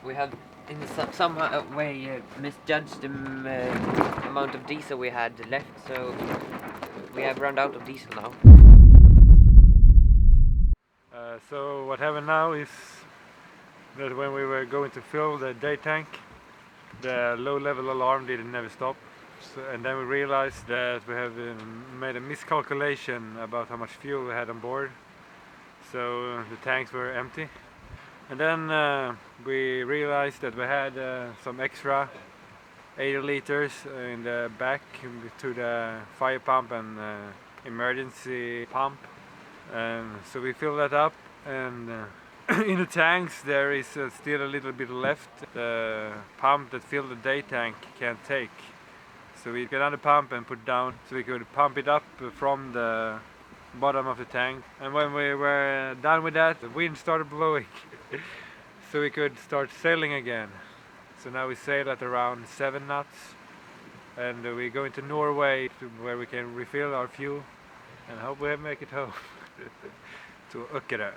We have in some way misjudged the amount of diesel we had left, so we have run out of diesel now. So what happened now is that when we were going to fill the day tank, the low level alarm didn't never stop. And then we realized that we have made a miscalculation about how much fuel we had on board. So the tanks were empty. And then we realized that we had some extra 80 liters in the back to the fire pump and emergency pump. So we filled that up, and in the tanks there is still a little bit left. The pump that filled the day tank can't take. So we get on the pump and put down so we could pump it up from the bottom of the tank. And when we were done with that, the wind started blowing. So we could start sailing again. So now we sail at around 7 knots, and we're going to Norway where we can refill our fuel and hope we make it home to Öckerö.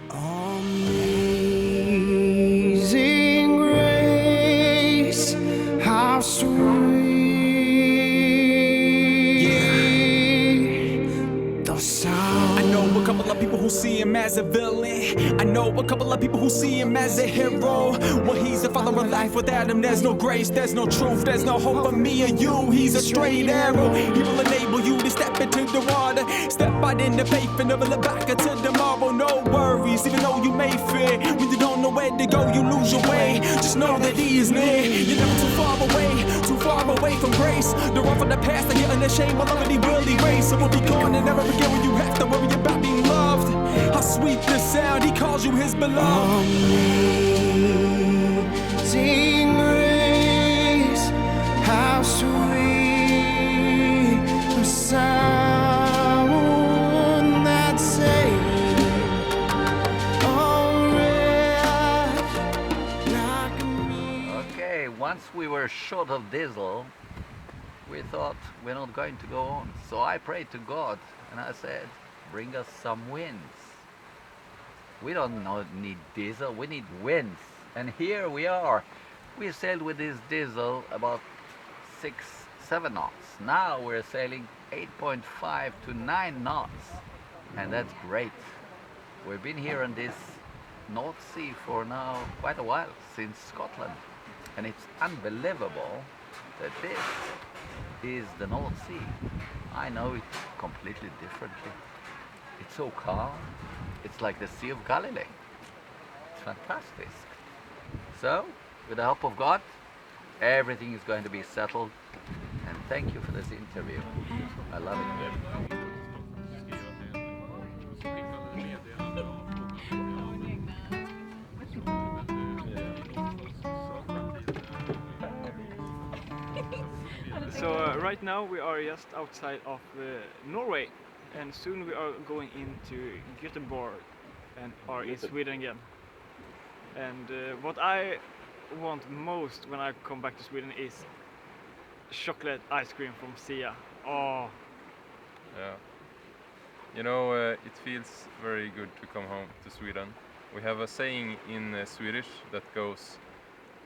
Amazing grace, how sweet the sound. I know a couple of people who see him as a villain. I know a couple of people who see him as a hero. Well, he's a follower of life. Without him, there's no grace, there's no truth, there's no hope for me or you. He's a straight arrow. He will enable you to step into the water, step out in the faith and never look back until tomorrow. No worries, even though you may fear. When you don't know where to go, you lose your way. Just know that he is near. You're never too far away from grace. The run from the past and you're unashamed. My love, he will erase. So we'll be gone and never forget when you have to worry about being loved. How sweet the sound, he calls you his beloved. Amazing grace, how sweet the sound that saved a wretch like me. Okay, once we were short of diesel, we thought we're not going to go on. So I prayed to God and I said, bring us some winds. We don't need diesel, we need winds. And here we are. We sailed with this diesel about 6-7 knots. Now we're sailing 8.5 to 9 knots. And that's great. We've been here in this North Sea for now quite a while, since Scotland. And it's unbelievable that this is the North Sea. I know it completely differently. It's so calm. It's like the Sea of Galilee. It's fantastic. So, with the help of God, everything is going to be settled. And thank you for this interview. I love it. So right now we are just outside of Norway, and soon we are going into Gothenburg and are in Sweden again. And what I want most when I come back to Sweden is chocolate ice cream from Sia. Oh, Yeah. You know, it feels very good to come home to Sweden. We have a saying in Swedish that goes,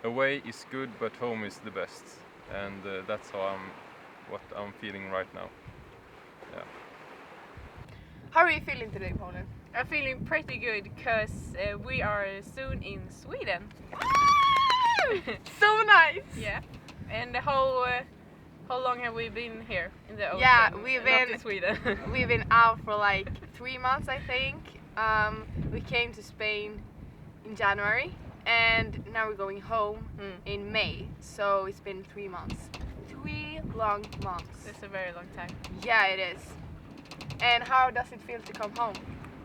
away is good but home is the best. And that's what I'm feeling right now. Yeah. How are you feeling today, Paula? I'm feeling pretty good because we are soon in Sweden. So nice! Yeah. And how long have we been here in the ocean? Yeah, we've Not been in Sweden. we've been out for like 3 months, I think. We came to Spain in January, and now we're going home in May. So it's been 3 months. 3 long months. It's a very long time. Yeah, it is. And how does it feel to come home?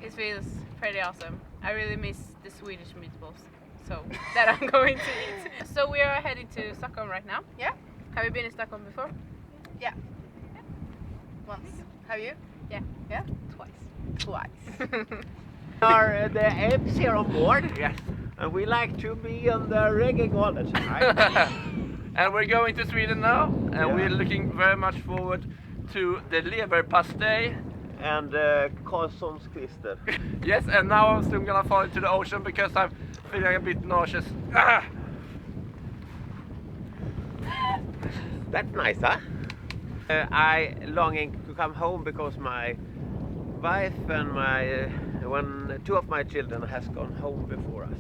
It feels pretty awesome. I really miss the Swedish meatballs, so that I'm going to eat. So we are heading to Stockholm right now. Yeah? Have you been in Stockholm before? Yeah. Once. Have you? Yeah. Yeah? Twice. Are the apes here on board? Yes. And we like to be on the rigging all the time. And we're going to Sweden now, and we're looking very much forward to the leverpastej and Karlssonsklister. Yes, and now I'm soon gonna fall into the ocean because I'm feeling a bit nauseous. Ah! That's nice, huh? I longing to come home because my wife and two of my children has gone home before us.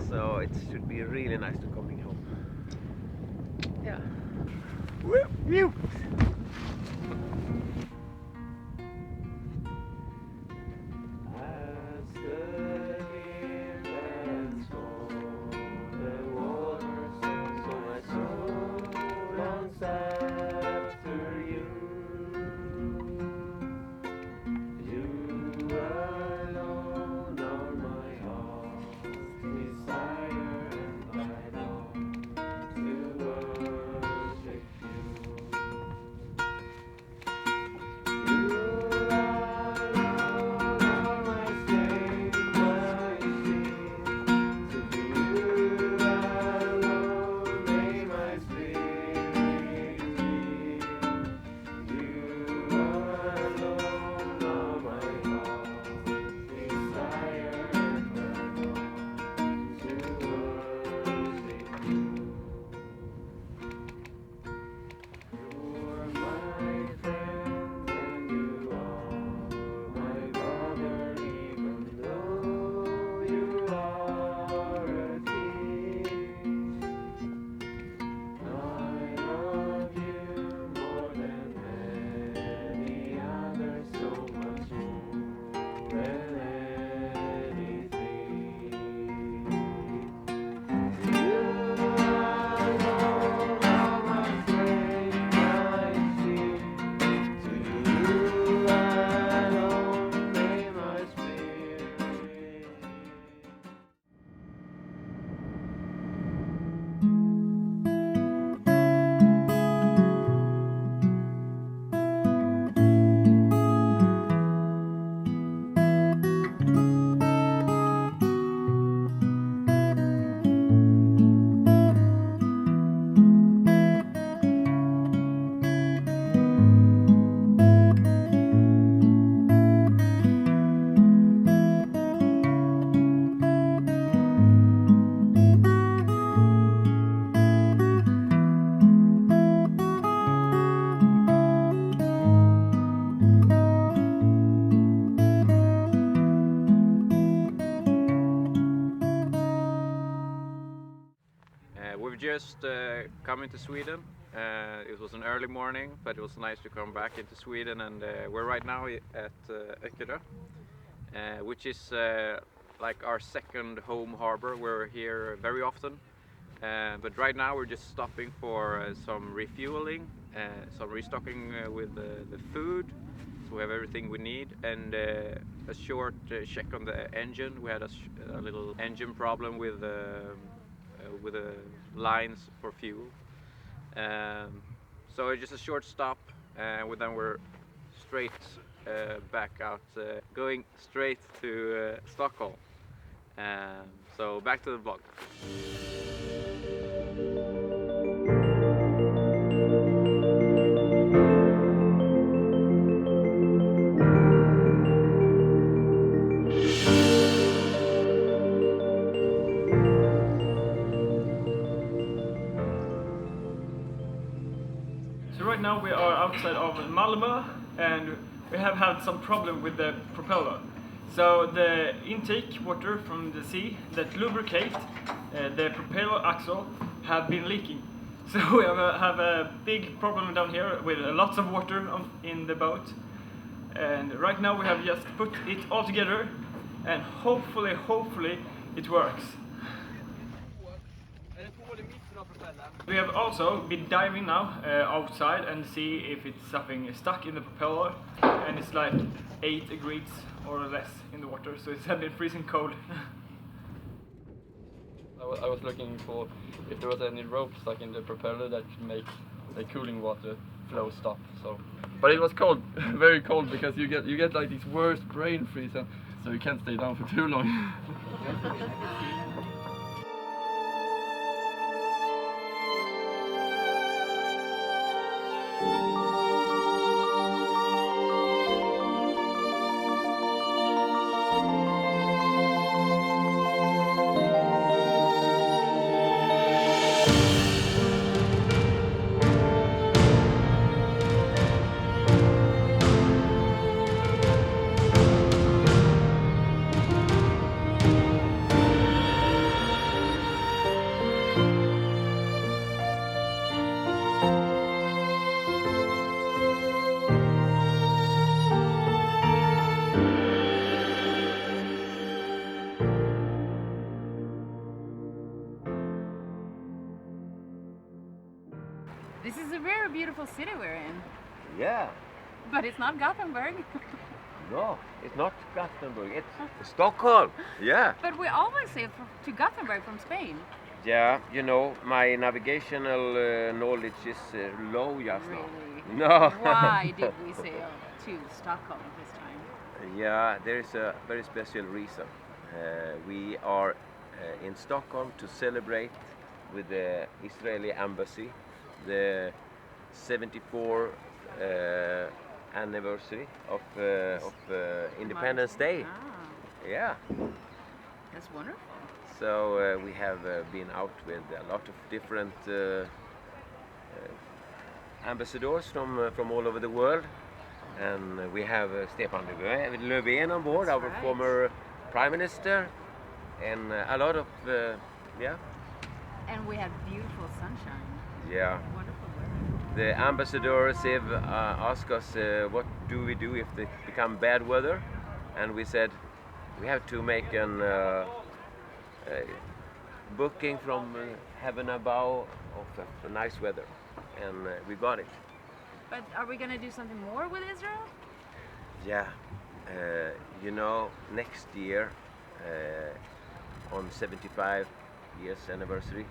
So it should be really nice to coming home. Yeah. Woo! We've just come into Sweden. It was an early morning, but it was nice to come back into Sweden, and we're right now at Elida, which is like our second home harbor. We're here very often, but right now we're just stopping for some refueling, some restocking with the food, so we have everything we need, and a short check on the engine. We had a little engine problem with the lines for fuel. So it's just a short stop, and then we're straight back out, going straight to Stockholm. So back to the vlog. So right now we are outside of Malmö, and we have had some problem with the propeller. So the intake water from the sea that lubricate the propeller axle have been leaking. So we have a big problem down here with lots of water in the boat. And right now we have just put it all together, and hopefully it works. We have also been diving now outside and see if it's something stuck in the propeller, and it's like 8 degrees or less in the water, so it's been freezing cold. I was looking for if there was any rope stuck in the propeller that could make the cooling water flow stop. So, but it was cold, very cold, because you get like this worst brain freeze, so you can't stay down for too long. This is a very beautiful city we're in. Yeah. But it's not Gothenburg. No, it's not Gothenburg. It's Stockholm. Yeah. But we always say to Gothenburg from Spain. Yeah, you know, my navigational knowledge is low just now. Really? No. Why did we sail to Stockholm this time? Yeah, there is a very special reason. We are in Stockholm to celebrate with the Israeli embassy the 74 anniversary of Independence Day. Ah, Yeah. that's wonderful. So we have been out with a lot of different ambassadors from all over the world, and we have Stefan Löfven on board, our former prime minister, and a lot of yeah. And we had beautiful sunshine. Yeah. Wonderful weather. The ambassadors have asked us what do we do if they become bad weather, and we said we have to make an booking from heaven above of nice weather, and we got it. But are we going to do something more with Israel? Yeah, you know, next year on 75 years anniversary,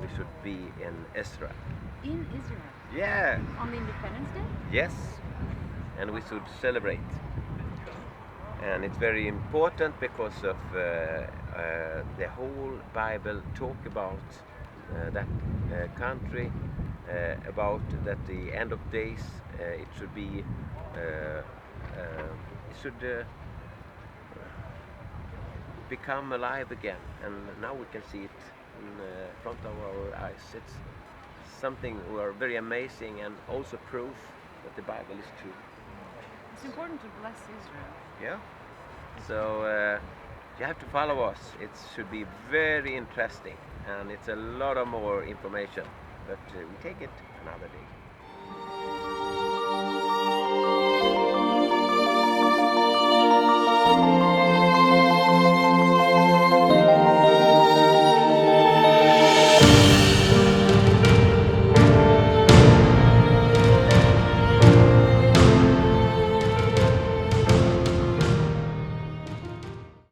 we should be in Israel. In Israel? Yeah. On the Independence Day? Yes, and we should celebrate. And it's very important because of the whole Bible talk about that country, about that the end of days it should be it should become alive again, and now we can see it in front of our eyes. It's something very amazing and also proof that the Bible is true. It's important to bless Israel. Yeah. So you have to follow us. It should be very interesting, and it's a lot of more information. But we take it another day.